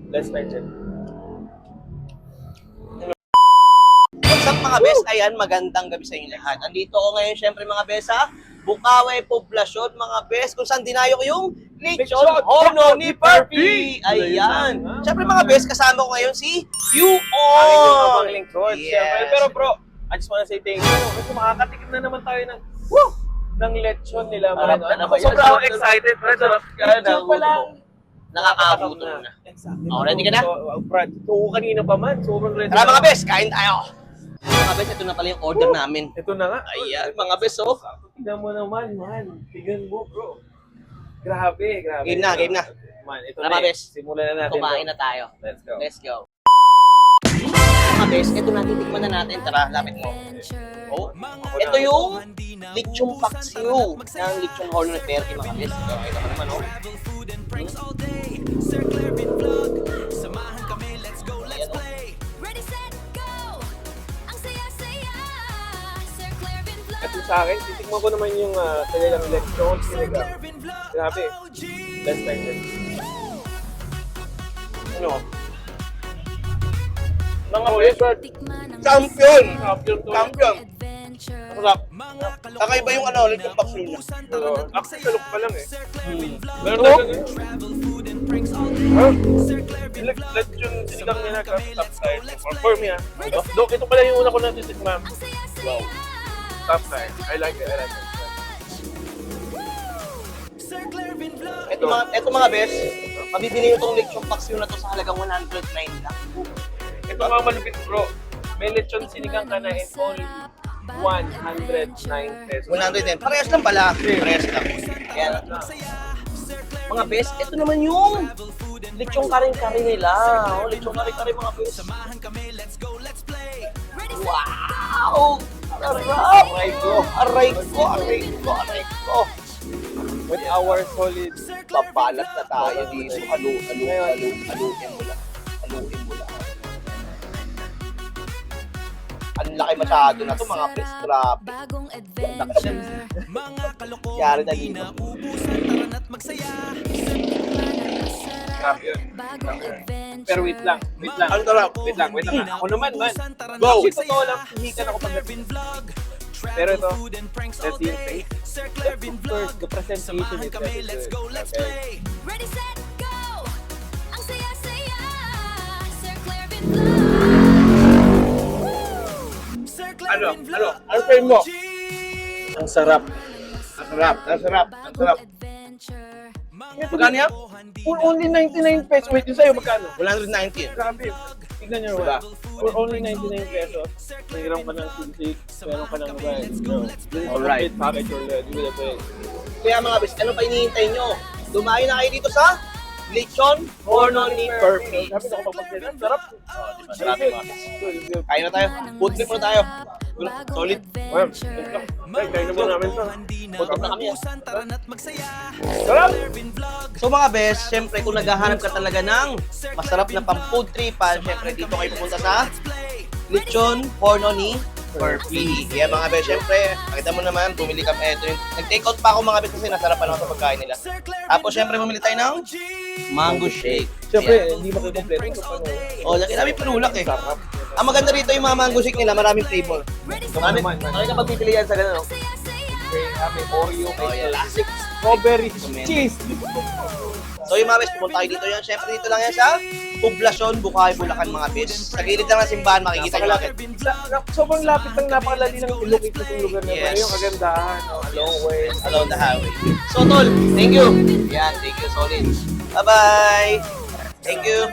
Let's mention. What's up mga bes? Ayan, magandang gabi sa inyo lahat. Andito ako ngayon, syempre mga bes ha, Bukawe, Poblasyon, mga bes, kung saan dinayo ko yung Lechon Horno ni Perpy. Ayan. Syempre mga bes, kasama ko ngayon si Ang Yuon. lingkod. Yes. Siyempre. Pero bro, I just wanna say thank you. Kasi makakatikim na naman tayo ng lechon nila. Sarap na naman. Sobrang ako excited. Sarap ka. Lechon pa lang. Nakakabuto na. Exactly. Oh, ready ka na? Brad, kanina pa man. Sobrang ready. Tara mga bes, kain tayo. Mga bes, ito na pala yung order namin. Ito na nga. Ayan, mga bes, oh. Tignan mo naman, man. Tignan mo, bro. Grabe. Game na. Man, ito Tara, na. bes. Simulan na natin. Kumain bro. na tayo. Let's go. Mga bes, ito na, titikman na natin. Tara, lapit mo. Oh, ito yung lechong paksiw ng Lechon Horno ni Perpy, mga bes. Ito, ito ka naman, oh. Ayan, oh. At sa akin, titikman ko naman yung kanilang lechon. Grabe. Let's mention. Ano? Mga wizard. Champion! to. Champion! Masarap. Kakaiba yung ano, lechong paksiw niya. Actually, salok pa lang eh. Meron Ano? talaga. Lechon sinigang nila top side. For me Dok, ito pala yung una ko natitikman. Wow. Top side. I like it. Ito mga bes, mabibili nyo itong lechong paksiw na to sa halagang 109 lang. Ito mga malupit bro. May lechon sinigang ka na in only 109 pesos. 110. Parehas lang pala. Parehas lang. Ayan. Mga bes, ito naman yung lechong karing-kari nila. Oh, lechong karing-kari mga bes. Wow! Sarap! Aray ko. With our solid Papalat na tayo dito. Haluin mo lang. Ang laki masyado na to mga bes. Grabe. Yari na dito. Grabe yun. Pero wait lang. Ang sarap. Wait lang. Ako naman, man. Go! Kasi totoo lang, hihikan ako pagdating. Pero ito, let's see yung face. First, the presentation is very good. Okay. Ready, set, go! Ang saya-saya, Sir Clairvin Ano frame mo? Ang sarap. Magkano yan? For only 99 pesos. Wait, yung sa'yo, magkano? 190. Grabe. Tignan nyo Diba? For only 99 pesos, mayroon ka ng sisig, meron ka ng rice. Alright. Package or lead with a bag. Kaya mga bes, ano pa hinihintay nyo? Dumayo na kayo dito sa Lechon Horno ni Perpy. Sabi na ako pagpapagyan. Sarap. Sarap mga bes. Kain na tayo. Food trip muna tayo. Solid. Well, let's go. Kain na muna namin to. Food trip na kami. Sarap! So mga bes, syempre kung naghahanap ka talaga ng masarap na pang food tripan, syempre dito kayo pupunta sa Lechon Horno ni Perpy. Yeah mga bes, syempre, nakita mo naman, bumili kami. Nag-take out pa ako mga bes kasi nasarapan ako sa pagkain nila. Tapos syempre bumili tayo ng mango shake. Siyempre, hindi makikompleto. Oh, laki namin panulak eh. Ang maganda rito yung mga mango shake nila, maraming flavor. Marami ka pagpipilian sa ganun. May Oreo, Oh, may yeah. classic strawberry cheese. So yung mga bes, pumunta tayo dito yan. Syempre dito lang yan sa Poblasyon, Bukawe, Bulacan mga bes. Sa gilid lang ng simbahan, makikita nyo agad. Sobrang lapit ng napakalali ng ilocate itong lugar na Yes. ito. Yung kagandahan, long way. Along the highway. So tol, thank you. Yan, thank you, solid. Bye-bye. Thank you.